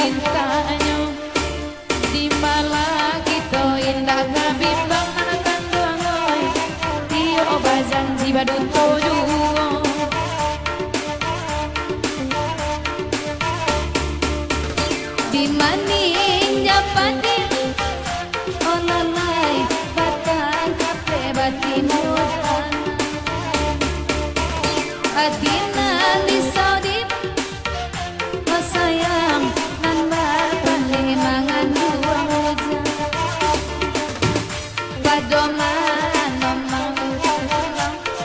cintanya di malah kita indah kabimbang akan doang tio bajang jiwa duto di maning japati olalai batang kape batimutan adina lisaudi masayang nan berpalimangan dua hujan padoman nomang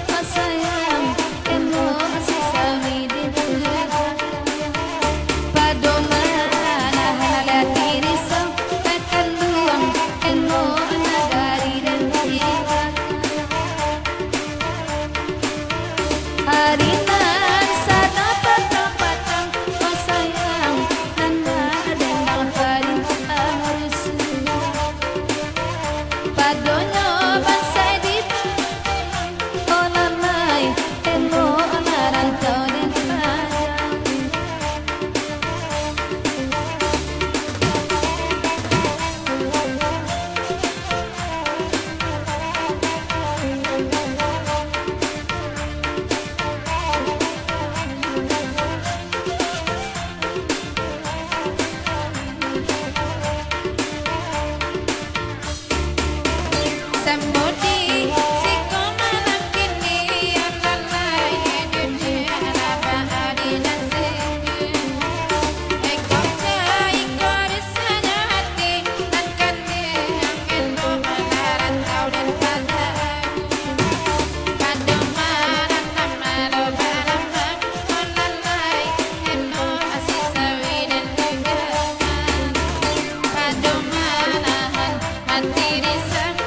masayang eno masih sami di tuhan padoman harinan sana patang-patang masayang nanda dendang perintah harus padonyo bansai di olalai eno narantau dan panjang Sambodi siko malam kini olalai edune alaba adina sege eko cai korisanya hati dan kane yang eno menarantau dan padaku padomanan namalo balamang olalai eno masih sawi dan tegangan padomanahan hati risang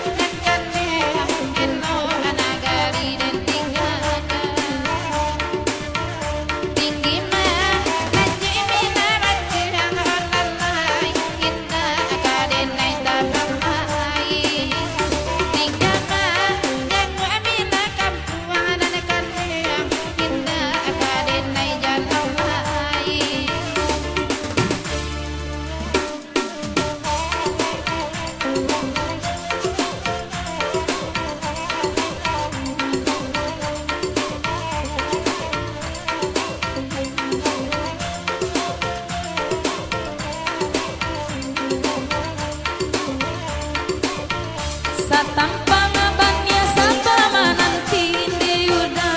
Satampang abangnya sapa mananti di yuda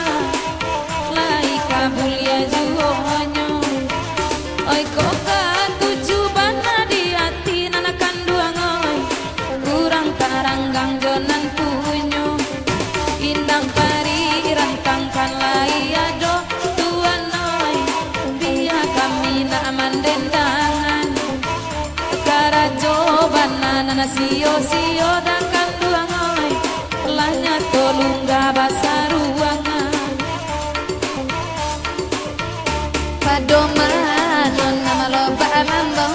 lai kabulia juonyo oi koka tuju bana di hati nanakan duang oi kurang taranggang jonan punyo indang pari rantangkan lai ado tuan oi biar kami na mandendangan karajo bana nana sio-sio dan lanya tolungga basar ruangan padoman nama loba amambo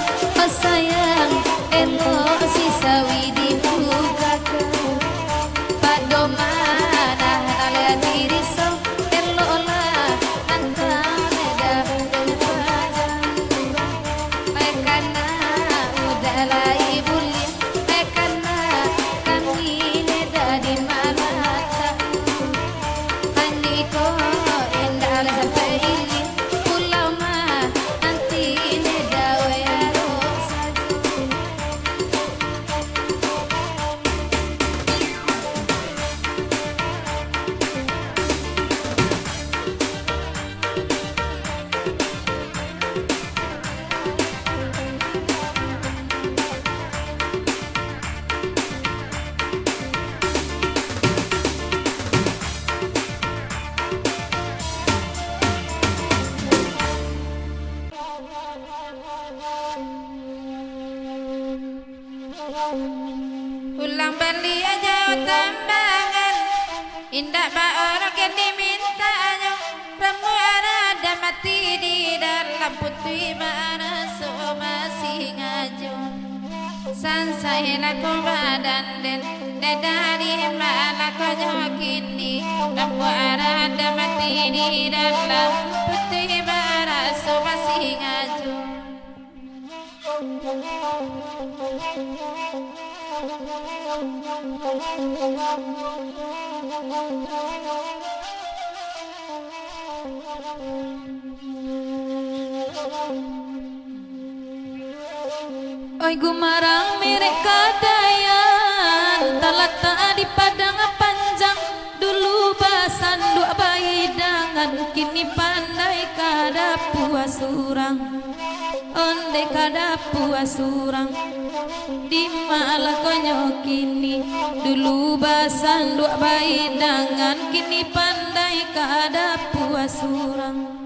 sayang eno si sawi dibukakan padoman ala diri so elo lah anta meda dan pajang mekana udahlah ibu mekana kami neda di ulang bali aja tambangan indah ba orang yang dimintanya ramuan ada mati di dalam putih mana so masih ngaju sansai laku badan dan dari mana kau kini ramuan ada mati di dalam putih mana so masih ngaju Oi gumarang mirek kadayan talata di padang panjang dulu basan dua bayi dangan kini pandai kada puas surang onde kada puas surang di malah konyo kini dulu basan dua bayi dangan kini pandai kada puas surang.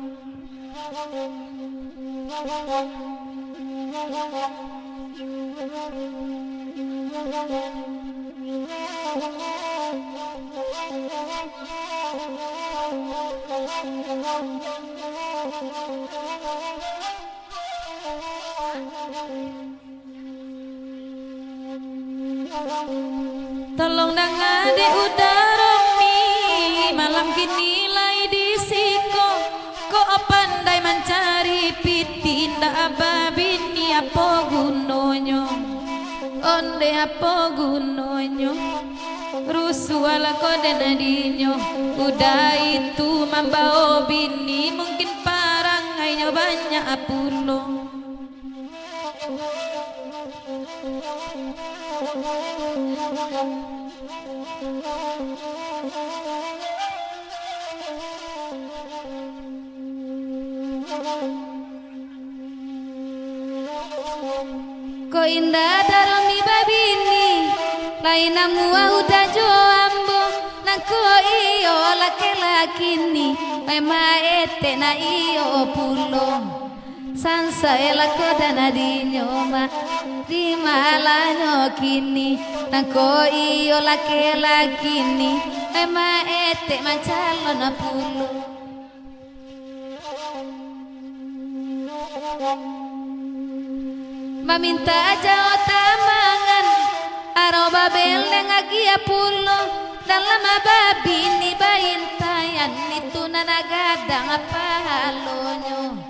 Tolong danga de udaroni malam kini lai disiko ko pandai mencari piti nda babini apa gunonyo onde apa gunonyo rusuh ala kode nadinyo udah itu mambao bini mungkin parangainya banyak apulong. Ko indah darami babini lain namua udah joambo nako iyo laki-lakini ete na iyo pulong sansa elako dana dinyoma di malanyo kini nako iyo laki-lakini ete macalo na pulong. Maminta aja tamangan aroba beleng agia pulo dalam babi ni baintayan itu nanagadang apa halonyo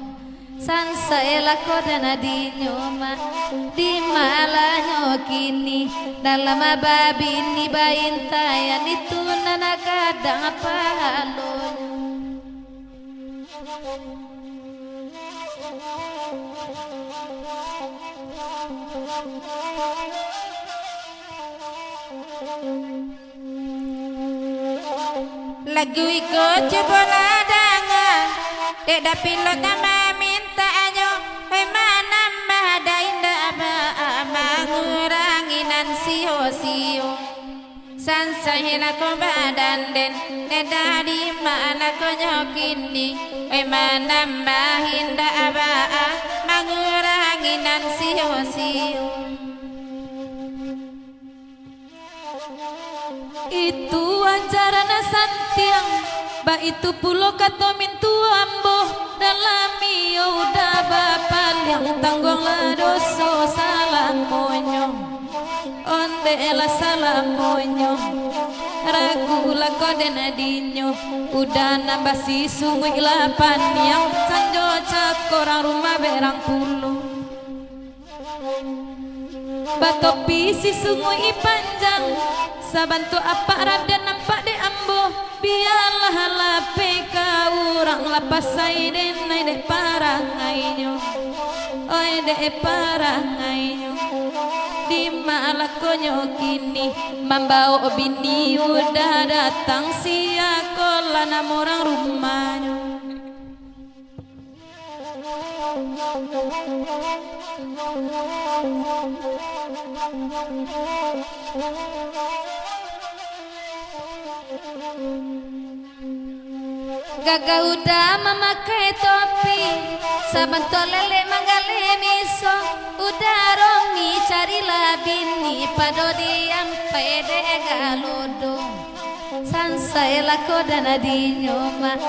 sansa elako dana dinyoma di malanyo kini dalam babi ni baintayan itu nanagadang apa halonyo. Lagu ikut coba danga dek dapilot nama minta ayo mana ada indah mengurangi nan sio sansa hina ko badan den dari mana ko nyokini mana hinda mengurangi nan sio itu ajaran santiang ba itu pulo kato mintu ambo dalami udah bapal yang tanggung la doso salam monyo onde la salam monyo ragu la kode nadinyo udah nambah si sungguh lapan yang sanjo cakor rumah berang pulo batopi si sungguh panjang sabantu apa rada nampak de ambo biarlah lape ka urang lapasai denai de parangainya oi de parangainya di malah konyo kini mambao bini udah datang siakola nama orang rumahnya. Gagah udah memakai topi sabanto lele manggale miso udah romi carilah bini pado diam pede galodo sansa elako dana dinyoma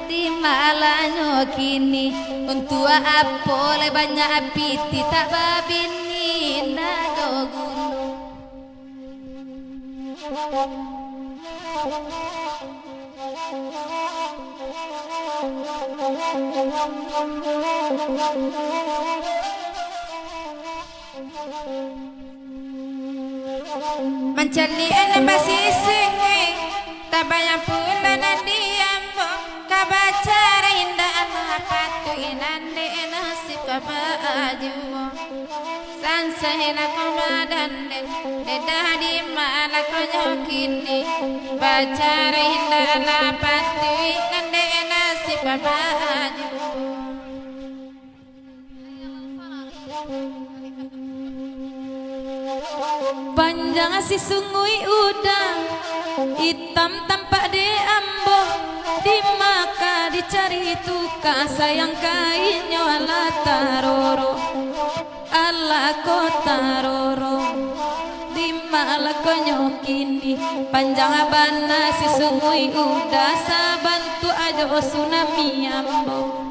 di malanyo kini untua apole banyak apiti tak babini nado gunung. Mencari ane masih singi tabayang pula na diambo kabacara indah Allah patu inande nasib kabaju sansahina komadande dedah di mana konyokini bacara indah Allah patu inande nasib kabaju panjang si sungui udang hitam tampak di ambo di maka dicari tukang sayang kainnya ala taroro ala kotaroro di malah konyokini panjang abana si sungui udah sabantu aja tsunami ambo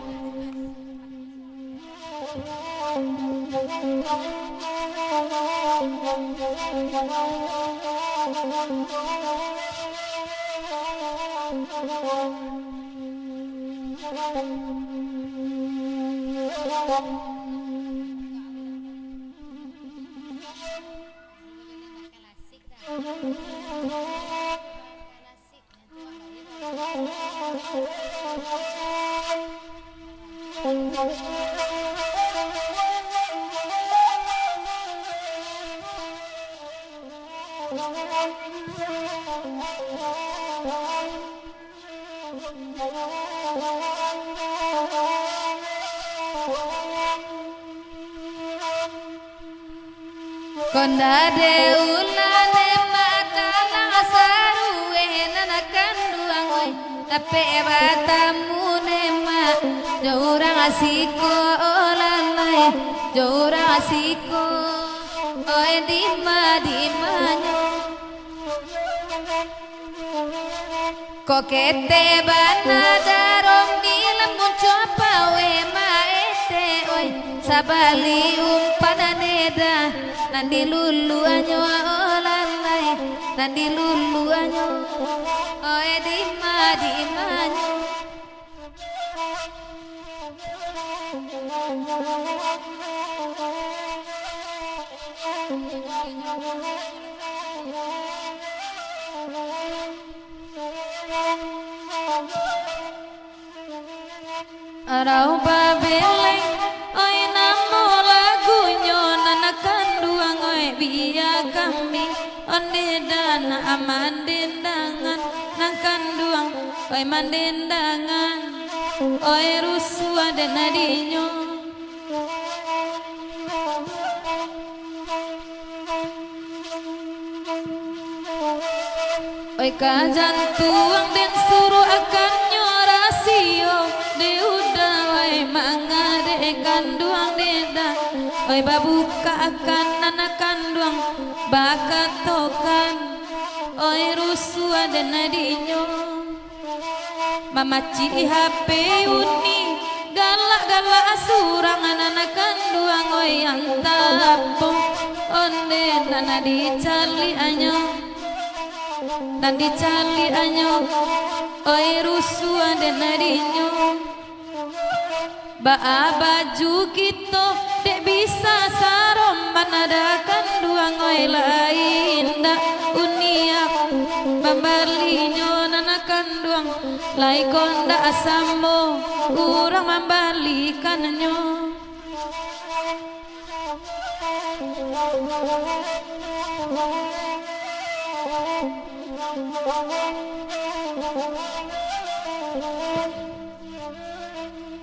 konda de ulane mata saruwe nana kanduang oi tapi batamu nema jorang asiko olalai jorang asiko oi dimanyo kokete bana darong nilam muncul pawe maete oi sabali umpananeda nandi lulu anyo olalai nandi lulu anyo oe dimanyo arau babeleng oi namo lagunya nana kanduang oi biya kami onde dana amandendangan nang kanduang oi mandendangan oi rusua den adinyo oi kajan tuang den suruh akan nyorasio de udah oi mangade kanduang deda oi babuka akan anak kanduang bakat tokan oi rusua den adinyo mamaci HP uni galak-galak surang anak kanduang oi antapo onde nana dicali anyo dan dicali anyo oi rusua den adinyo baju kita dek bisa saromban ada kanduang oi lain dak uniak mambalinyo nana kanduang lai konda asamo urang mambalikannya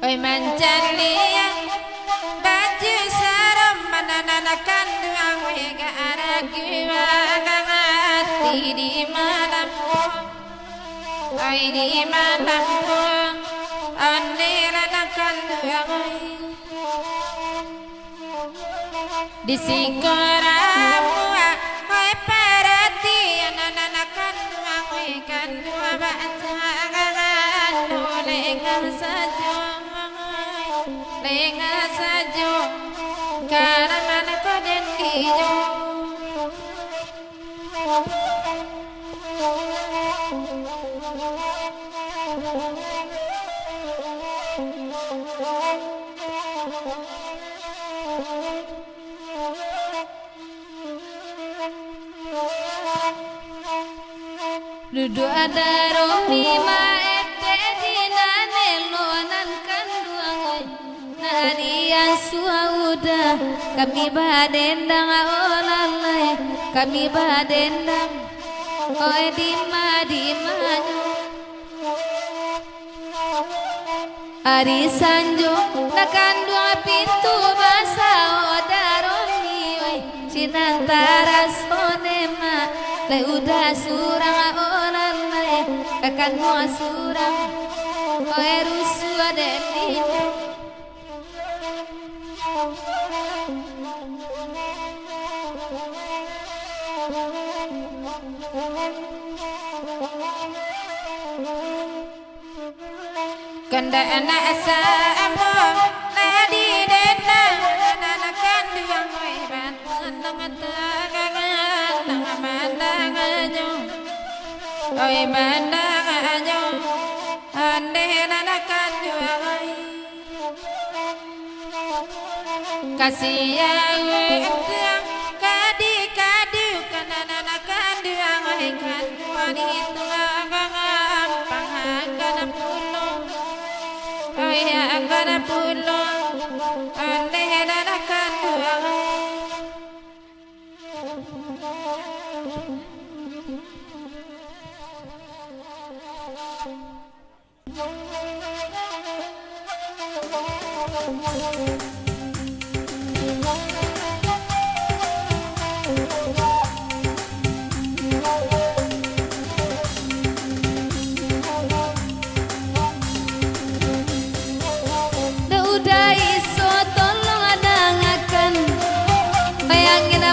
oi mancalia baju sarong manana kanduang oi ga aragi ngati di malamku oi di malamku andira kanduang oi di sikoramu oi perhatian nana kanduang oi kandua baca lengan saja karena mana kau dan hijau Duduk ada rohni maete dina nelonan kanduang narian suauda kami badendang olalai kami badendang oe dimanyo Ari sanjo nakan dua pintu basa odaroni oi sinantara sonema le udah surang olalai kakan mua surang oe rusu adeni Kanda anak asa amo nadi denda nanakan duang oi bandang tagangan mandang anyo oi mandang anyo ande nanakan duang oi kasih tiang kadi kadu kana nanakan duang oi kan wani itu agangan pangagan pulo Angkara pulo ande nanakan duang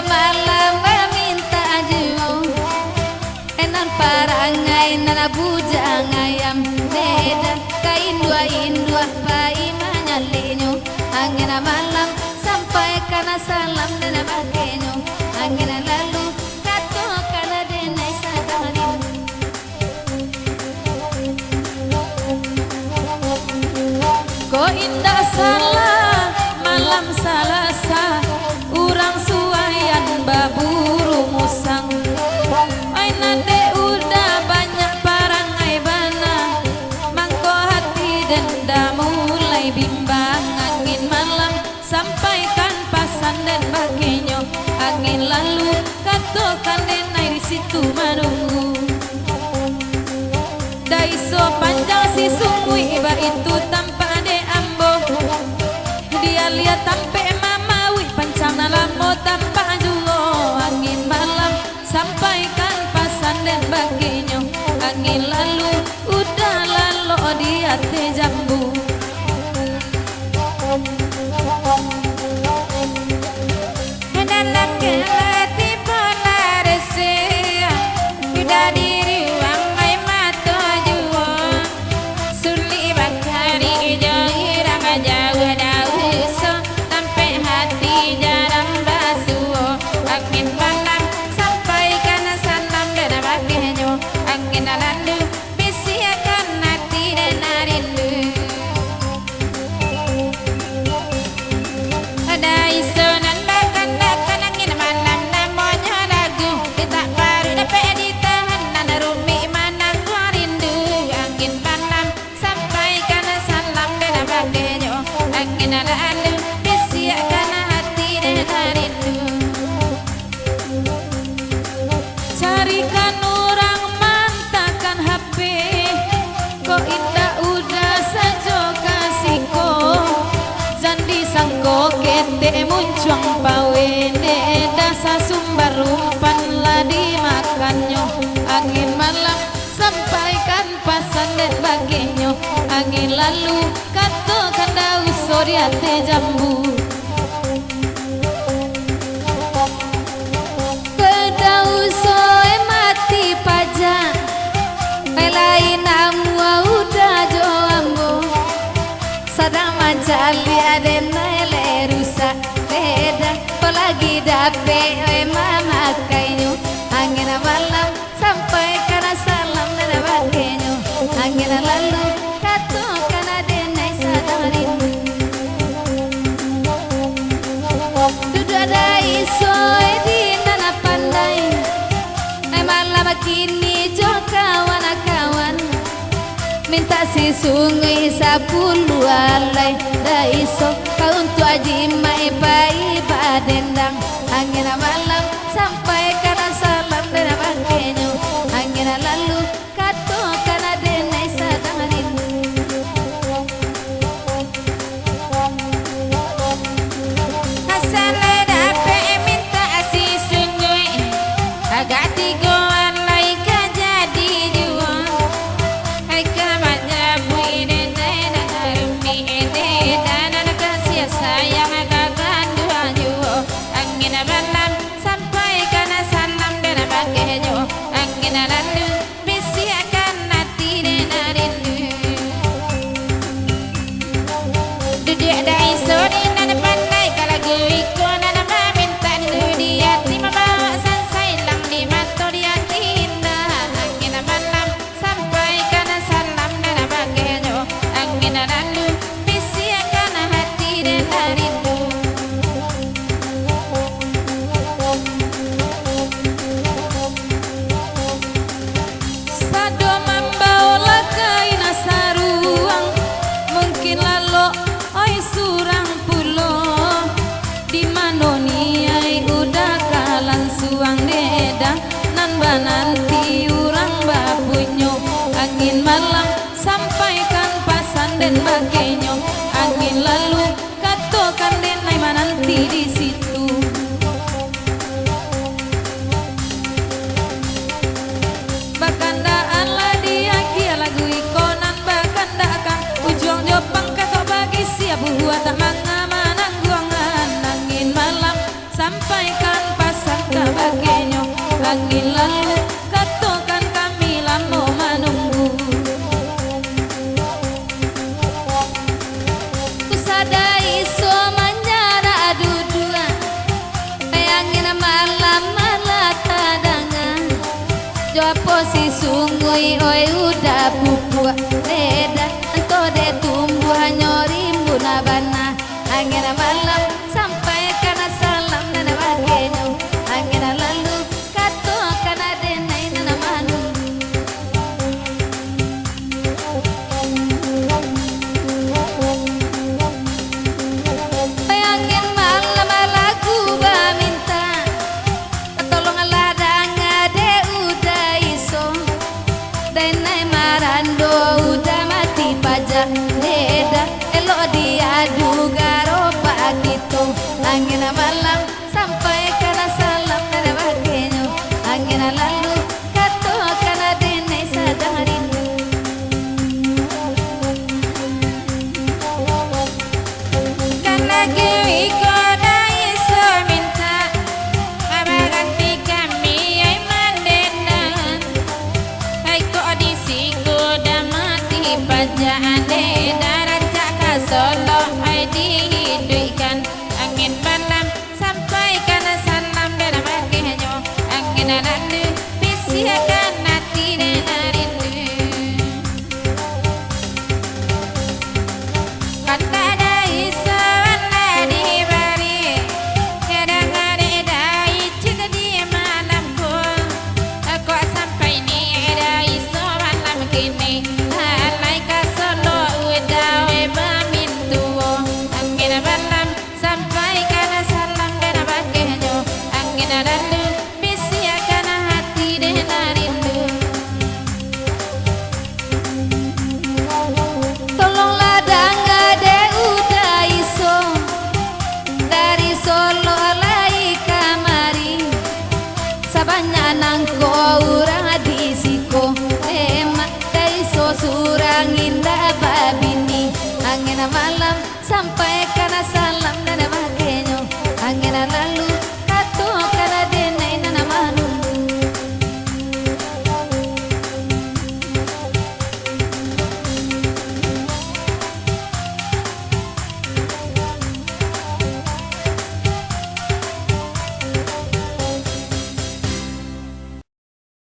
malam meminta ajuo enan parangai nana bujang ayam beda kain dua pai manyalinyo angin malam sampai kana salam dan bakenyo angin lalu kato kana denai sadarin ko indah salah malam salasa urang suayan baburu musang ay nade udah banyak parangai bana mangko hati denda mulai bimbang angin malam sampaikan pasan dan bakenyo angin lalu katokan denai di situ menunggu daiso panjang si sungui iba itu tanpa ade ambo dia lihat tampe pancana lamo tanpa julo angin malam sampaikan pasan dan baginya angin lalu udah lalu di hati jambu dalam gelati polarese udah diri uang ay mata juo suli bakari irang jauh jauh so hati jarang basuh angin malam sampaikan salam dan bakenyo angin lalu bisiakan hati dan rindu ada isonan bahkan angin malam namanya lagu kita baru dapat ditahan nana rumi mana gua rindu angin malam sampaikan salam dan bakenyo angin lalu carikan orang mantakan HP kok indah udah saja kasihko jandi sangko kete muncung pawene dasa sumber rumpan lah dimakannya angin malam sampaikan pasan dan bagenyo angin lalu katokan daun soriate jambu soe mati pajak lain amua udah joambo sadang majali adena ele rusak beda apalagi dape mama kainyo angin malam sampai kana salam dan bagenyo angin lalu kato kana denai sadarin duduk ada iso di nana pandai malam kini joka minta si sungui 10 alai daiso kau untuk aji mai pai badendang angin malam sampai karena salam dan bakenyo angin lalu kato karena denai sadang rindu Asale dape minta si sungui agak tigo alai ka jadi jua hai ka baca bui denai dan harumi ede dan anak kasih sayang agak dua jua angin malam sampai karena salam dan bakenyo angin lalu bisi akan hati dan rindu duduk dai sore dan pandai kalau gue dan minta dulu dia terima bawa sansai lang di mata dia tindak angin malam sampai karena salam dan bakenyo angin lalu bisi akan hati dan rindu sado mambaola kaina saruang mungkin lalo oi surang pulo di manoni ai udah kalan suang deda nan bananti urang bapunyo angin malam sampaikan pasan dan bakenyo angin lalu katokan denai mananti di situ bakandaan lah dia kia lagu ikonan bakandaan ujung jopang katok bagi siap buat tak mangamanang guangan angin malam sampaikan pasang kabakenyo angin lalu katokan kami lamo menunggu kusadai so manjara dudua angin malam malah tadangan jawab posi sungui oi udah pupua leda ento de tumbuh nyori bunabana angin malam sampai karena salam dan bakenyo angin lalu kato karena denai nana manu angin malam lagu minta tolong ladang ade udah iso denai marando udah mati pajak deda elo diadu garo gitu angin malam sampai karena salam dan bakenyo angin lalu kato karena denai sadang rindu karena gue dai so minta ganti kami ai mandendan hai ko audisi ko dah mati pajaan de daraja ka solo ai dihiduikan angin malam sampai karena salam dan bakenyo angin lalu bisi akan hati dan rindu kata dai sawana di bari kadang ada dai cinta di malamku aku sampai ni dai so malam kini halai ka solo udah we bamintu angin malam sampai karena salam dan bakenyo angin lalu bisi akan hati dan rindu tolong ladang ade udah iso dari Solo alai kamari sabanya nangko urang adisiko emak dari so surang indah babini angin malam sampai karena salam dan bakenyo angin lalu